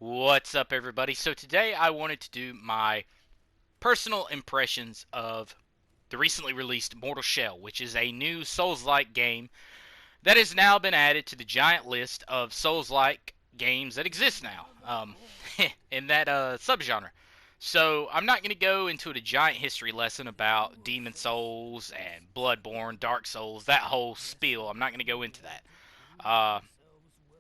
What's up, everybody? So today I wanted to do my personal impressions of the recently released Mortal Shell, which is a new Souls-like game that has now been added to the giant list of Souls-like games that exist now in that subgenre. So I'm not going to go into a giant history lesson about Demon Souls and Bloodborne, Dark Souls, that whole spiel. I'm not going to go into that. Uh,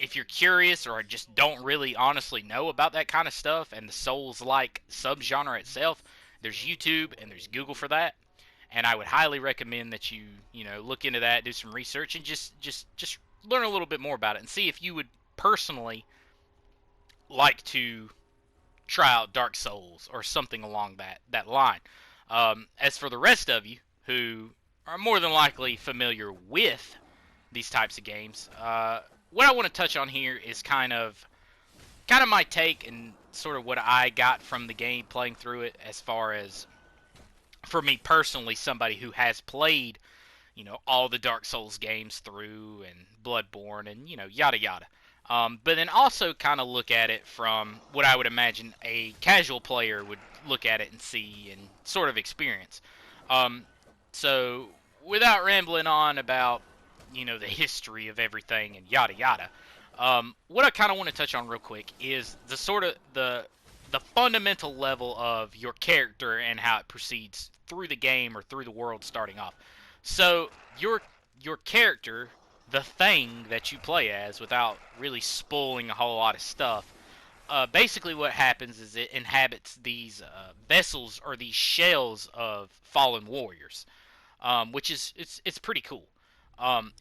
if you're curious or just don't really honestly know about that kind of stuff and the Souls like subgenre itself, there's YouTube and there's Google for that. And I would highly recommend that you look into that, do some research, and just learn a little bit more about it and see if you would personally like to try out Dark Souls or something along that line. As for the rest of you who are more than likely familiar with these types of games, what I want to touch on here is kind of my take and sort of what I got from the game playing through it, as far as for me personally, somebody who has played all the Dark Souls games through and Bloodborne and yada yada. But then also kind of look at it from what I would imagine a casual player would look at it and see and sort of experience. Um, so without rambling on about the history of everything and yada yada, what I kind of want to touch on real quick is the sort of the fundamental level of your character and how it proceeds through the game or through the world starting off. So your character, the thing that you play as, without really spoiling a whole lot of stuff, basically what happens is it inhabits these vessels or these shells of fallen warriors, which is it's pretty cool.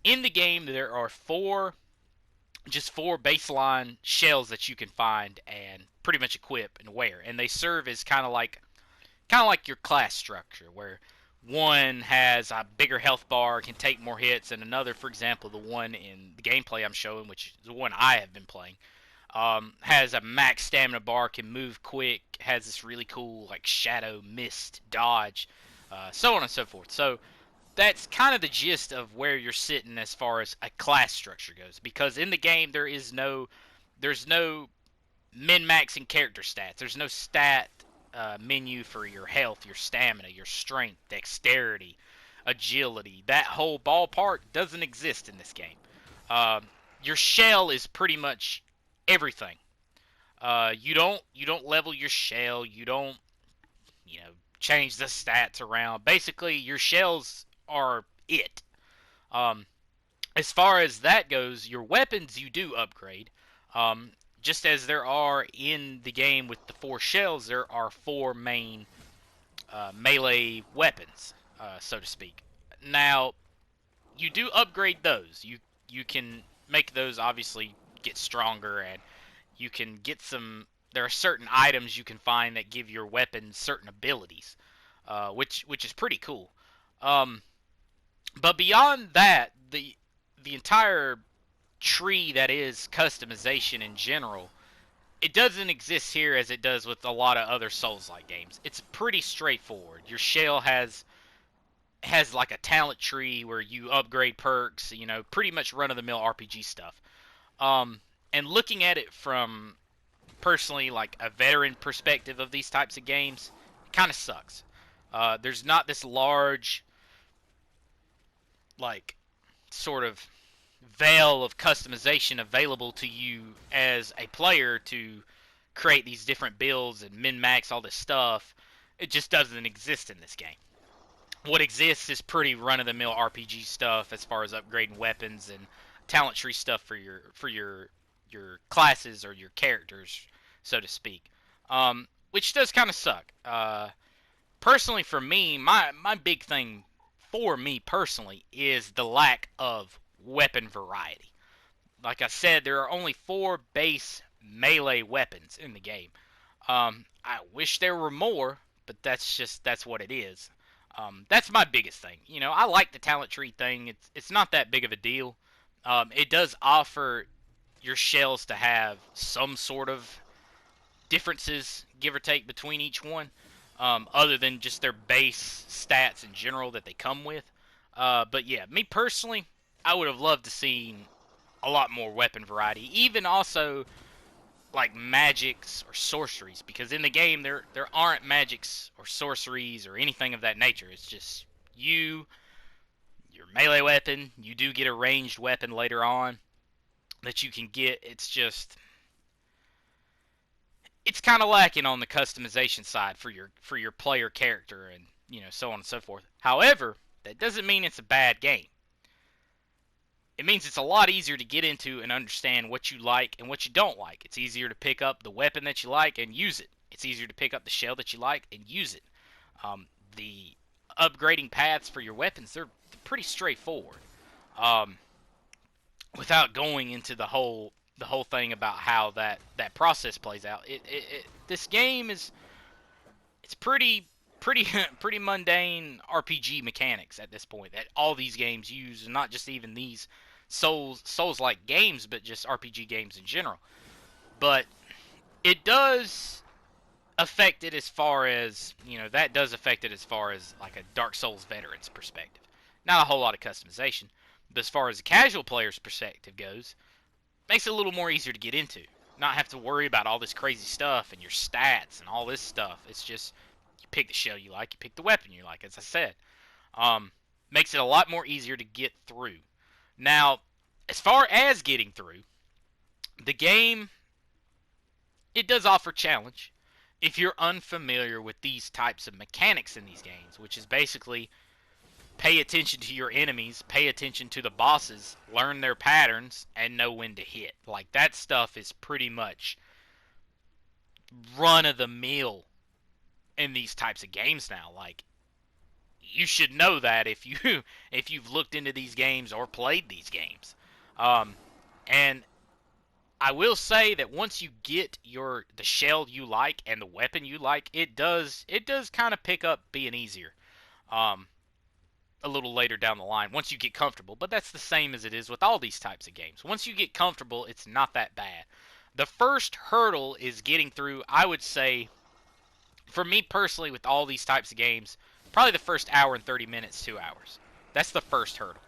In the game, there are four baseline shells that you can find and pretty much equip and wear, and they serve as kind of like your class structure, where one has a bigger health bar, can take more hits, and another, for example, the one in the gameplay I'm showing, which is the one I have been playing, has a max stamina bar, can move quick, has this really cool like shadow, mist, dodge, so on and so forth. So that's kind of the gist of where you're sitting as far as a class structure goes. Because in the game there's no min maxing character stats. There's no stat menu for your health, your stamina, your strength, dexterity, agility. That whole ballpark doesn't exist in this game. Your shell is pretty much everything. You don't level your shell. You don't change the stats around. Basically, your shells are it. Um, as far as that goes, your weapons you do upgrade. Um, just as there are in the game with the four shells, there are four main melee weapons, so to speak. Now, you do upgrade those. You can make those obviously get stronger, and you can get some. There are certain items you can find that give your weapons certain abilities, which is pretty cool. Um, but beyond that, the entire tree that is customization in general, it doesn't exist here as it does with a lot of other Souls-like games. It's pretty straightforward. Your shell has like a talent tree where you upgrade perks, pretty much run-of-the-mill RPG stuff. Um, and looking at it from personally like a veteran perspective of these types of games, it kind of sucks. There's not this large like sort of veil of customization available to you as a player to create these different builds and min max all this stuff. It just doesn't exist in this game. What exists is pretty run of the mill RPG stuff as far as upgrading weapons and talent tree stuff for your classes or your characters, so to speak. Which does kind of suck. Personally, for me, my big thing for me personally is the lack of weapon variety. Like I said, there are only four base melee weapons in the game. I wish there were more, but that's what it is. That's my biggest thing. I like the talent tree thing. It's not that big of a deal. It does offer your shells to have some sort of differences, give or take, between each one, other than just their base stats in general that they come with. But yeah, me personally, I would have loved to see a lot more weapon variety. Even also like magics or sorceries, because in the game there aren't magics or sorceries or anything of that nature. It's just you, your melee weapon. You do get a ranged weapon later on that you can get. It's kind of lacking on the customization side for your player character, and so on and so forth. However, that doesn't mean it's a bad game. It means it's a lot easier to get into and understand what you like and what you don't like. It's easier to pick up the weapon that you like and use it. It's easier to pick up the shell that you like and use it. The upgrading paths for your weapons, they're pretty straightforward. Um, Without going into the whole thing about how that process plays out, this game it's pretty pretty mundane RPG mechanics at this point that all these games use, and not just even these Souls like games, but just RPG games in general. But it does affect it as far as that does affect it as far as like a Dark Souls veteran's perspective. Not a whole lot of customization, but as far as a casual player's perspective goes, makes it a little more easier to get into. Not have to worry about all this crazy stuff and your stats and all this stuff. It's just you pick the shell you like, you pick the weapon you like. As I said, makes it a lot more easier to get through. Now, as far as getting through, the game, it does offer challenge if you're unfamiliar with these types of mechanics in these games, which is basically pay attention to your enemies, pay attention to the bosses, learn their patterns, and know when to hit. Like, that stuff is pretty much run of the mill in these types of games now. Like, you should know that if you've looked into these games or played these games. And I will say that once you get the shell you like and the weapon you like, it does kind of pick up being easier. A little later down the line once you get comfortable, but that's the same as it is with all these types of games. Once you get comfortable, it's not that bad. The first hurdle is getting through, I would say, for me personally, with all these types of games, probably the first hour and 30 minutes, 2 hours. That's the first hurdle.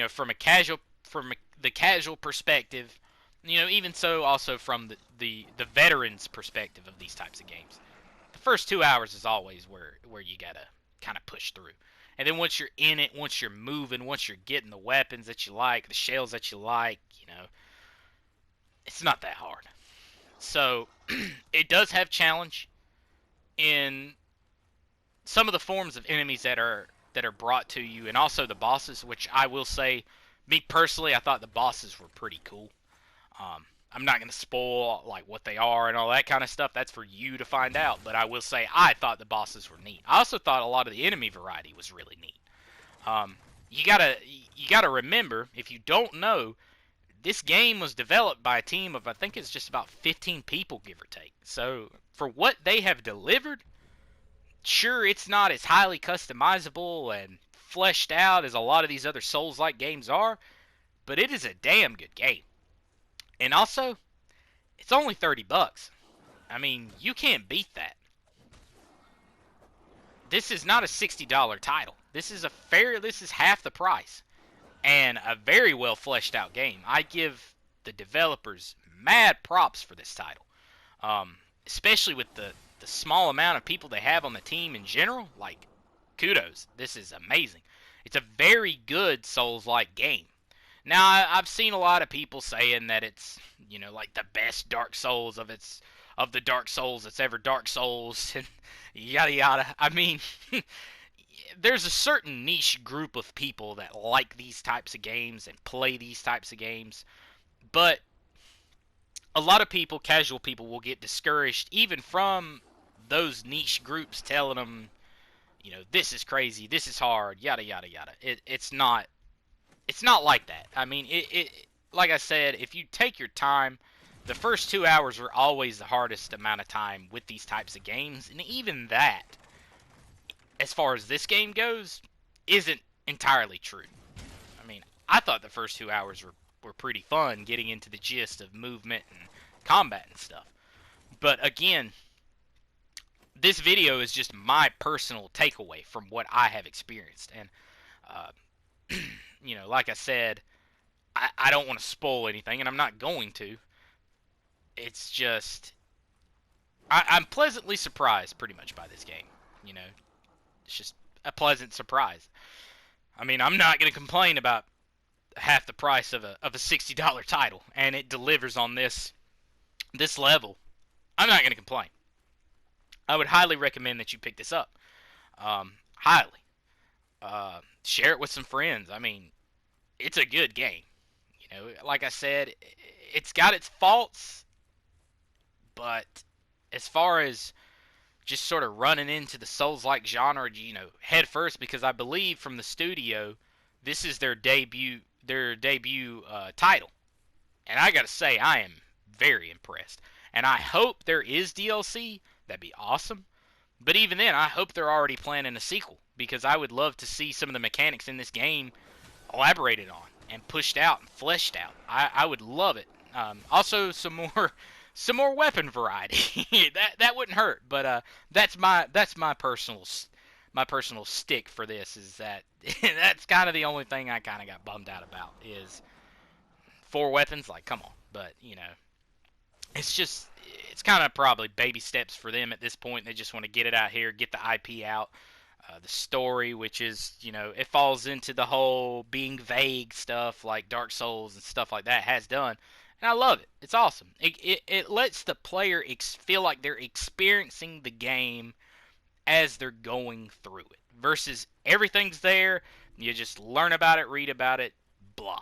From the casual perspective, even so, also from the veteran's perspective of these types of games. The first 2 hours is always where you gotta kind of push through. And then once you're in it, once you're moving, once you're getting the weapons that you like, the shells that you like, it's not that hard. So, it does have challenge in some of the forms of enemies that are brought to you, and also the bosses, which I will say, me personally, I thought the bosses were pretty cool. I'm not going to spoil like what they are and all that kind of stuff. That's for you to find out. But I will say I thought the bosses were neat. I also thought a lot of the enemy variety was really neat. You gotta remember, if you don't know, this game was developed by a team of, I think it's just about 15 people, give or take. So for what they have delivered, sure, it's not as highly customizable and fleshed out as a lot of these other Souls-like games are, but it is a damn good game. And also, it's only $30. I mean, you can't beat that. This is not a $60 title. This is half the price. And a very well fleshed out game. I give the developers mad props for this title. Especially with the small amount of people they have on the team in general. Like, kudos. This is amazing. It's a very good Souls-like game. Now, I've seen a lot of people saying that it's, like the best Dark Souls of the Dark Souls that's ever Dark Souls, and yada yada. I mean, there's a certain niche group of people that like these types of games and play these types of games, but a lot of people, casual people, will get discouraged even from those niche groups telling them, this is crazy, this is hard, yada yada yada. It's not like that. I mean, like I said, if you take your time, the first 2 hours are always the hardest amount of time with these types of games, and even that, as far as this game goes, isn't entirely true. I mean, I thought the first 2 hours were pretty fun, getting into the gist of movement and combat and stuff. But again, this video is just my personal takeaway from what I have experienced, and like I said, I don't want to spoil anything, and I'm not going to. it's just I'm pleasantly surprised pretty much by this game. You know, it's just a pleasant surprise. I mean, I'm not going to complain about half the price of a $60 title, and it delivers on this level. I'm not going to complain. I would highly recommend that you pick this up. Highly. Share it with some friends. I mean, it's a good game. You know, like I said, it's got its faults, but as far as just sort of running into the Souls-like genre, head first, because I believe from the studio, this is their debut title, and I gotta say, I am very impressed. And I hope there is DLC. That'd be awesome. But even then, I hope they're already planning a sequel, because I would love to see some of the mechanics in this game elaborated on and pushed out and fleshed out. I would love it. Also, some more some more weapon variety. That wouldn't hurt. But that's my personal stick for this, is that that's kind of the only thing I kind of got bummed out about, is four weapons. Like, come on. But it's kind of probably baby steps for them at this point. They just want to get it out here, get the IP out. The story, which is, it falls into the whole being vague stuff like Dark Souls and stuff like that has done. And I love it. It's awesome. It lets the player feel like they're experiencing the game as they're going through it. Versus everything's there, you just learn about it, read about it, blah.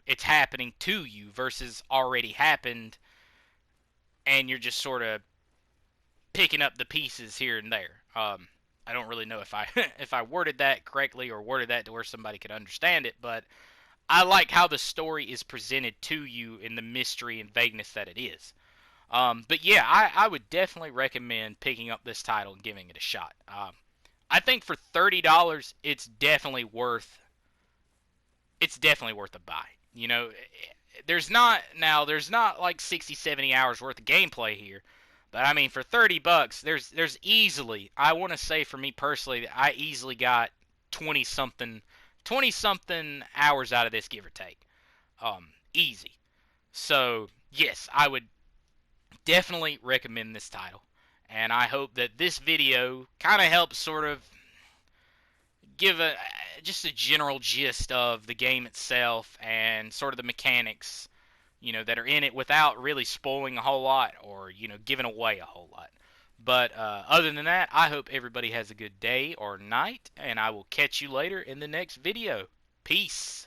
It's happening to you versus already happened, and you're just sort of picking up the pieces here and there. I don't really know if I if I worded that correctly or worded that to where somebody could understand it, but I like how the story is presented to you in the mystery and vagueness that it is. But yeah, I would definitely recommend picking up this title and giving it a shot. I think for $30, it's definitely worth a buy. There's not like 60, 70 hours worth of gameplay here. But I mean, for $30, there's easily, I want to say for me personally, I easily got 20 something hours out of this, give or take. Easy. So yes, I would definitely recommend this title, and I hope that this video kind of helps sort of give just a general gist of the game itself and sort of the mechanics, that are in it, without really spoiling a whole lot or, giving away a whole lot. But other than that, I hope everybody has a good day or night, and I will catch you later in the next video. Peace.